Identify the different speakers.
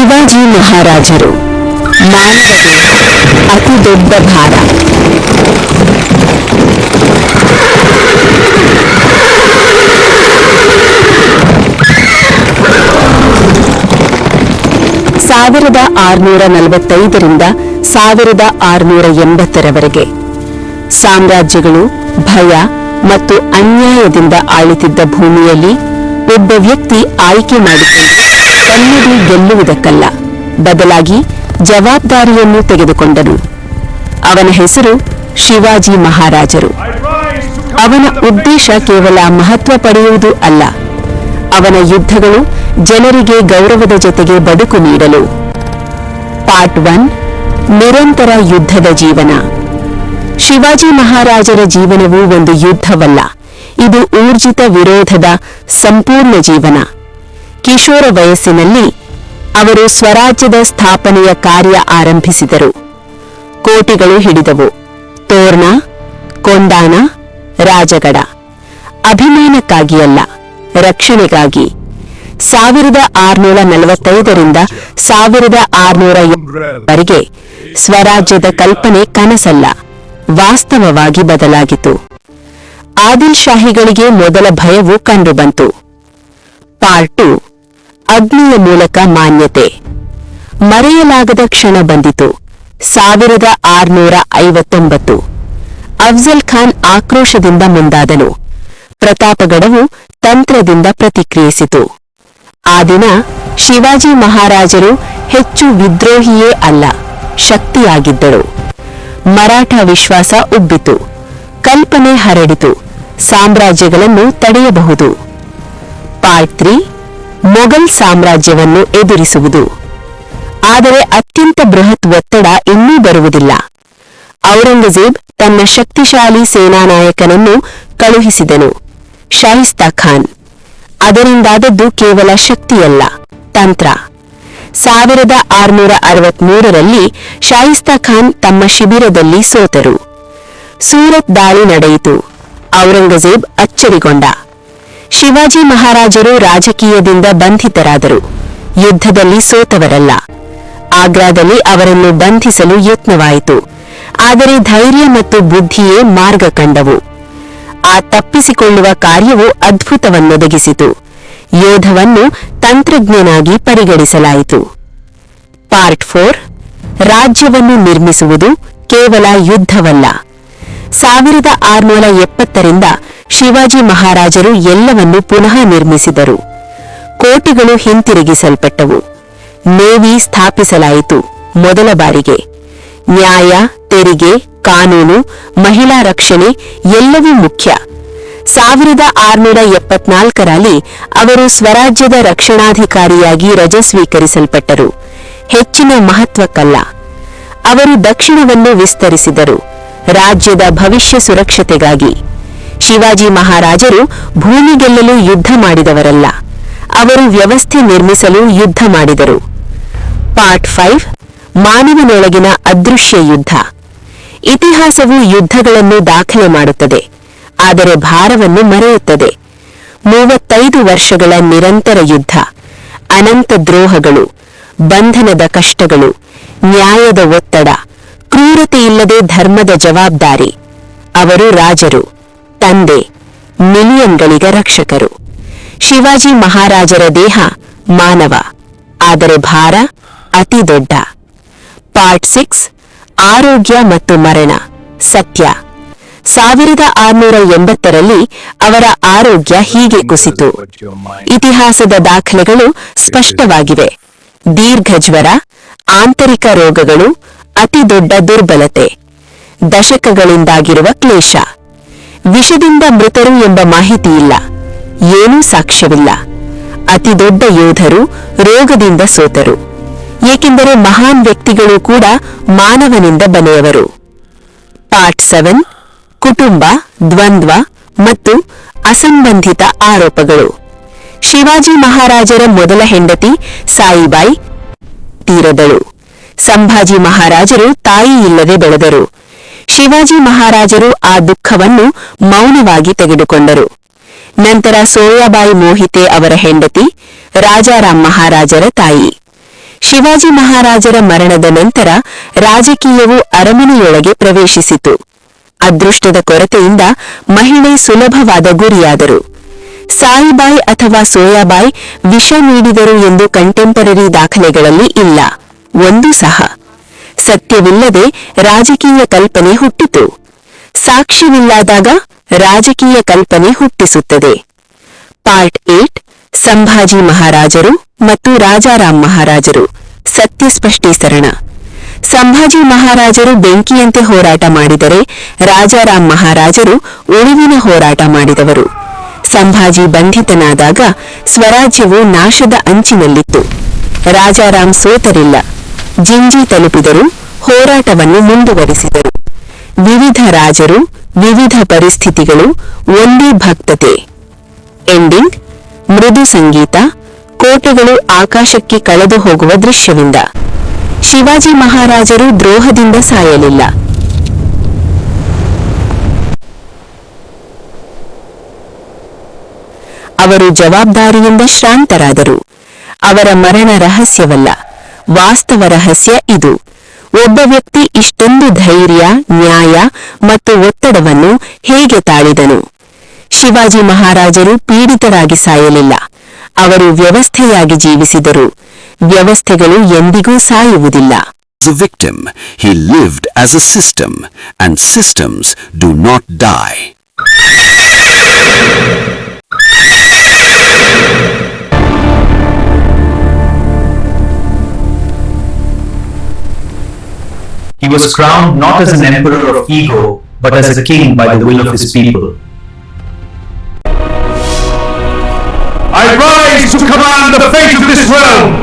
Speaker 1: ಶಿವಾಜಿ ಮಹಾರಾಜರು ಮಾನವರಿಗೆ ಅತಿ ದೊಡ್ಡ ಭಾರ. ಸಾವಿರದ 645ರಿಂದ 1680ರವರೆಗೆ ಸಾಮ್ರಾಜ್ಯಗಳು ಭಯ ಮತ್ತು ಅನ್ಯಾಯದಿಂದ ಆಳುತ್ತಿದ್ದ ಭೂಮಿಯಲ್ಲಿ ಒಬ್ಬ ವ್ಯಕ್ತಿ ಆಯ್ಕೆ ಮಾಡಿದ್ದು ತನ್ನದು ಗೆಲ್ಲುವುದಕ್ಕಲ್ಲ, ಬದಲಾಗಿ ಜವಾಬ್ದಾರಿಯನ್ನು ತೆಗೆದುಕೊಂಡನು. ಅವನ ಹೆಸರು ಶಿವಾಜಿ ಮಹಾರಾಜರು. ಅವನ ಉದ್ದೇಶ ಕೇವಲ ಮಹತ್ವ ಪಡೆಯುವುದು ಅಲ್ಲ, ಅವನ ಯುದ್ಧಗಳು ಜನರಿಗೆ ಗೌರವದ ಜೊತೆಗೆ ಬದುಕು ನೀಡಲು. ಪಾರ್ಟ್ 1 ನಿರಂತರ ಯುದ್ಧದ ಜೀವನ. ಶಿವಾಜಿ ಮಹಾರಾಜರ ಜೀವನವು ಒಂದು ಯುದ್ಧವಲ್ಲ, ಇದು ಊರ್ಜಿತ ವಿರೋಧದ ಸಂಪೂರ್ಣ ಜೀವನ. ಕಿಶೋರ ವಯಸ್ಸಿನಲ್ಲಿ ಅವರು ಸ್ವರಾಜ್ಯದ ಸ್ಥಾಪನೆಯ ಕಾರ್ಯ ಆರಂಭಿಸಿದರು. ಕೋಟೆಗಳು ಹಿಡಿದವು, ತೋರ್ಣ, ಕೊಂಡಾಣ, ರಾಜಗಡ. ಅಭಿಮಾನಕ್ಕಾಗಿಯಲ್ಲ, ರಕ್ಷಣೆಗಾಗಿ. 1645ರಿಂದ 1600ರವರೆಗೆ ಸ್ವರಾಜ್ಯದ ಕಲ್ಪನೆ ಕನಸಲ್ಲ, ವಾಸ್ತವವಾಗಿ ಬದಲಾಗಿತು. ಆದಿಲ್ ಶಾಹಿಗಳಿಗೆ ಮೊದಲ ಭಯವು ಕಂಡುಬಂತು. ಪಾರ್ಟ್ 2 ಅಗ್ನಿಯ ಮೂಲಕ ಮಾನ್ಯತೆ. ಮರೆಯಲಾಗದ ಕ್ಷಣ ಬಂದಿತು. 1659 ಅಫ್ಜಲ್ ಖಾನ್ ಆಕ್ರೋಶದಿಂದ ಮುಂದಾದನು. ಪ್ರತಾಪಗಢವು ತಂತ್ರದಿಂದ ಪ್ರತಿಕ್ರಿಯಿಸಿತು. ಆ ದಿನ ಶಿವಾಜಿ ಮಹಾರಾಜರು ಹೆಚ್ಚು ವಿದ್ರೋಹಿಯೇ ಅಲ್ಲ, ಶಕ್ತಿಯಾಗಿದ್ದರು. ಮರಾಠ ವಿಶ್ವಾಸ ಉಬ್ಬಿತು, ಕಲ್ಪನೆ ಹರಡಿತು, ಸಾಮ್ರಾಜ್ಯಗಳನ್ನು ತಡೆಯಬಹುದು. ಪಾರ್ಟ್ 3 ಮೊಘಲ್ ಸಾಮ್ರಾಜ್ಯವನ್ನು ಎದುರಿಸುವುದು. ಆದರೆ ಅತ್ಯಂತ ಬೃಹತ್ ಒತ್ತಡ ಇನ್ನೂ ಬರುವುದಿಲ್ಲ. ಔರಂಗಜೇಬ್ ತನ್ನ ಶಕ್ತಿಶಾಲಿ ಸೇನಾನಾಯಕನನ್ನು ಕಳುಹಿಸಿದನು, ಶಾಹಿಸ್ತಾ ಖಾನ್. ಅದರಿಂದಾದದ್ದು ಕೇವಲ ಶಕ್ತಿಯಲ್ಲ, ತಂತ್ರ. 1663ರಲ್ಲಿ ಶಾಹಿಸ್ತಾ ಖಾನ್ ತಮ್ಮ ಶಿಬಿರದಲ್ಲಿ ಸೋತರು. ಸೂರತ್ ದಾಳಿ ನಡೆಯಿತು. ಔರಂಗಜೇಬ್ ಅಚ್ಚರಿಗೊಂಡ. ಶಿವಾಜಿ ಮಹಾರಾಜರು ರಾಜಕೀಯದಿಂದ ಬಂಧಿತರಾದರು, ಯುದ್ಧದಲ್ಲಿ ಸೋತವರಲ್ಲ. ಆಗ್ರಾದಲ್ಲಿ ಅವರನ್ನು ಬಂಧಿಸಲು ಯತ್ನವಾಯಿತು, ಆದರೆ ಧೈರ್ಯ ಮತ್ತು ಬುದ್ಧಿಯೇ ಮಾರ್ಗ ಕಂಡವು. ಆ ತಪ್ಪಿಸಿಕೊಳ್ಳುವ ಕಾರ್ಯವು ಅದ್ಭುತವನ್ನೊದಗಿಸಿತು. ಯೋಧವನ್ನು ತಂತ್ರಜ್ಞನಾಗಿ ಪರಿಗಣಿಸಲಾಯಿತು. ಪಾರ್ಟ್ 4 ರಾಜ್ಯವನ್ನು ನಿರ್ಮಿಸುವುದು ಕೇವಲ ಯುದ್ಧವಲ್ಲ. 1670ರಿಂದ ಶಿವಾಜಿ ಮಹಾರಾಜರು ಎಲ್ಲವನ್ನೂ ಪುನಃ ನಿರ್ಮಿಸಿದರು. ಕೋಟೆಗಳು ಹಿಂತಿರುಗಿಸಲ್ಪಟ್ಟವು. ನೇವಿ ಸ್ಥಾಪಿಸಲಾಯಿತು, ಮೊದಲ ಬಾರಿಗೆ. ನ್ಯಾಯ, ತೆರಿಗೆ, ಕಾನೂನು, ಮಹಿಳಾ ರಕ್ಷಣೆ ಎಲ್ಲವೂ ಮುಖ್ಯ. 1674ರಲ್ಲಿ ಅವರು ಸ್ವರಾಜ್ಯದ ರಕ್ಷಣಾಧಿಕಾರಿಯಾಗಿ ರಜೆ ಸ್ವೀಕರಿಸಲ್ಪಟ್ಟರು. ಹೆಚ್ಚಿನ ಮಹತ್ವಕ್ಕಲ್ಲ, ಅವರು ದಕ್ಷಿಣವನ್ನು ವಿಸ್ತರಿಸಿದರು, ರಾಜ್ಯದ ಭವಿಷ್ಯ ಸುರಕ್ಷತೆಗಾಗಿ. ಶಿವಾಜಿ ಮಹಾರಾಜರು ಭೂಮಿ ಗೆಲ್ಲಲು ಯುದ್ಧ ಮಾಡಿದವರಲ್ಲ, ಅವರು ವ್ಯವಸ್ಥೆ ನಿರ್ಮಿಸಲು ಯುದ್ಧ ಮಾಡಿದರು. ಪಾರ್ಟ್ 5 ಮಾನವನೊಳಗಿನ ಅದೃಶ್ಯ ಯುದ್ಧ. ಇತಿಹಾಸವು ಯುದ್ಧಗಳನ್ನು ದಾಖಲೆ ಮಾಡುತ್ತದೆ, ಆದರೆ ಭಾರವನ್ನು ಮರೆಯುತ್ತದೆ. 35 ವರ್ಷಗಳ ನಿರಂತರ ಯುದ್ಧ, ಅನಂತ ದ್ರೋಹಗಳು, ಬಂಧನದ ಕಷ್ಟಗಳು, ನ್ಯಾಯದ ಒತ್ತಡ, ಕ್ರೂರತೆಯಿಲ್ಲದೆ ಧರ್ಮದ ಜವಾಬ್ದಾರಿ. ಅವರು ರಾಜರು, ತಂದೆ, ಮಿಲಿಯನ್ಗಳಿಗ ರಕ್ಷಕರು. ಶಿವಾಜಿ ಮಹಾರಾಜರ ದೇಹ ಮಾನವ, ಆದರೆ ಭಾರ ಅತಿ ದೊಡ್ಡ. ಪಾರ್ಟ್ 6 ಆರೋಗ್ಯ ಮತ್ತು ಮರಣ. ಸತ್ಯ. 1680ರಲ್ಲಿ ಅವರ ಆರೋಗ್ಯ ಹೀಗೆ ಕುಸಿತು. ಇತಿಹಾಸದ ದಾಖಲೆಗಳು ಸ್ಪಷ್ಟವಾಗಿವೆ. ದೀರ್ಘ ಜ್ವರ, ಆಂತರಿಕ ರೋಗಗಳು, ಅತಿದೊಡ್ಡ ದುರ್ಬಲತೆ, ದಶಕಗಳಿಂದಾಗಿರುವ ಕ್ಲೇಶ. ವಿಷದಿಂದ ಮೃತರು ಎಂಬ ಮಾಹಿತಿಯಿಲ್ಲ, ಏನೂ ಸಾಕ್ಷ್ಯವಿಲ್ಲ. ಅತಿದೊಡ್ಡ ಯೋಧರು ರೋಗದಿಂದ ಸೋತರು, ಏಕೆಂದರೆ ಮಹಾನ್ ವ್ಯಕ್ತಿಗಳು ಕೂಡ ಮಾನವನಿಂದ ಬನೆಯವರು. ಪಾರ್ಟ್ 7 ಕುಟುಂಬ, ದ್ವಂದ್ವ ಮತ್ತು ಅಸಂಬಂಧಿತ ಆರೋಪಗಳು. ಶಿವಾಜಿ ಮಹಾರಾಜರ ಮೊದಲ ಹೆಂಡತಿ ಸಾಯಿಬಾಯಿ ತೀರದಳು. ಸಂಭಾಜಿ ಮಹಾರಾಜರು ತಾಯಿ ಇಲ್ಲದೆ ಬೆಳೆದರು. ಶಿವಾಜಿ ಮಹಾರಾಜರು ಆ ದುಃಖವನ್ನು ಮೌನವಾಗಿ ತೆಗೆದುಕೊಂಡರು. ನಂತರ ಸೋಯಾಬಾಯಿ ಮೋಹಿತೆ ಅವರ ಹೆಂಡತಿ, ರಾಜಾರಾಮ್ ಮಹಾರಾಜರ ತಾಯಿ. ಶಿವಾಜಿ ಮಹಾರಾಜರ ಮರಣದ ನಂತರ ರಾಜಕೀಯವು ಅರಮನೆಯೊಳಗೆ ಪ್ರವೇಶಿಸಿತು. ಅದೃಷ್ಟದ ಕೊರತೆಯಿಂದ ಮಹಿಳೆ ಸುಲಭವಾದ ಗುರಿಯಾದರು. ಸಾಯಿಬಾಯಿ ಅಥವಾ ಸೋಯಾಬಾಯಿ ವಿಷ ನೀಡಿದರು ಎಂದು ಕಂಟೆಂಪರರಿ ದಾಖಲೆಗಳಲ್ಲಿ ಇಲ್ಲ, ಒಂದು ಸಹ. ಸತ್ಯವಿಲ್ಲದೆ ರಾಜಕೀಯ ಕಲ್ಪನೆ ಹುಟ್ಟಿತು. ಸಾಕ್ಷ್ಯವಿಲ್ಲದಾಗ ರಾಜಕೀಯ ಕಲ್ಪನೆ ಹುಟ್ಟಿಸುತ್ತದೆ. ಪಾರ್ಟ್ 8 ಸಂಭಾಜಿ ಮಹಾರಾಜರು ಮತ್ತು ರಾಜಾರಾಮ್ ಮಹಾರಾಜರು. ಸತ್ಯ ಸ್ಪಷ್ಟೀಕರಣ. ಸಂಭಾಜಿ ಮಹಾರಾಜರು ಬೆಂಕಿಯಂತೆ ಹೋರಾಟ ಮಾಡಿದರೆ ರಾಜಾರಾಮ್ ಮಹಾರಾಜರು ಉಳಿವಿನ ಹೋರಾಟ ಮಾಡಿದವರು. ಸಂಭಾಜಿ ಬಂಧಿತನಾದಾಗ ಸ್ವರಾಜ್ಯವು ನಾಶದ ಅಂಚಿನಲ್ಲಿತ್ತು. ರಾಜಾರಾಮ್ ಸೋತರಿಲ್ಲ, ಜಿಂಜಿ ತಲುಪಿದರು, ಹೋರಾಟವನ್ನು ಮುಂದುವರಿಸಿದರು. ವಿವಿಧ ರಾಜರು, ವಿವಿಧ ಪರಿಸ್ಥಿತಿಗಳು, ಒಂದೇ ಭಕ್ತತೆ. ಎಂಡಿಂಗ್. ಮೃದು ಸಂಗೀತ, ಕೋಟೆಗಳು ಆಕಾಶಕ್ಕೆ ಕಳೆದು ಹೋಗುವ ದೃಶ್ಯವಿಂದ. ಶಿವಾಜಿ ಮಹಾರಾಜರು ದ್ರೋಹದಿಂದ ಸಾಯಲಿಲ್ಲ. ಅವರು ಜವಾಬ್ದಾರಿಯಿಂದ ಶ್ರಾಂತರಾದರು. ಅವರ ಮರಣ ರಹಸ್ಯವಲ್ಲ, ವಾಸ್ತವ ರಹಸ್ಯ ಇದು. ಒಬ್ಬ ವ್ಯಕ್ತಿ ಇಷ್ಟೊಂದು ಧೈರ್ಯ, ನ್ಯಾಯ ಮತ್ತು ಒತ್ತಡವನ್ನು ಹೇಗೆ ತಾಳಿದನು? ಶಿವಾಜಿ ಮಹಾರಾಜರು ಪೀಡಿತರಾಗಿ ಸಾಯಲಿಲ್ಲ, ಅವರು ವ್ಯವಸ್ಥೆಯಾಗಿ ಜೀವಿಸಿದರು. ವ್ಯವಸ್ಥೆಗಳು ಎಂದಿಗೂ ಸಾಯುವುದಿಲ್ಲ.
Speaker 2: As a victim, he lived as a system, and systems do not die.
Speaker 3: He was crowned not as an emperor of ego, but as a king by the will of his people.
Speaker 4: I rise to command the fate of this realm.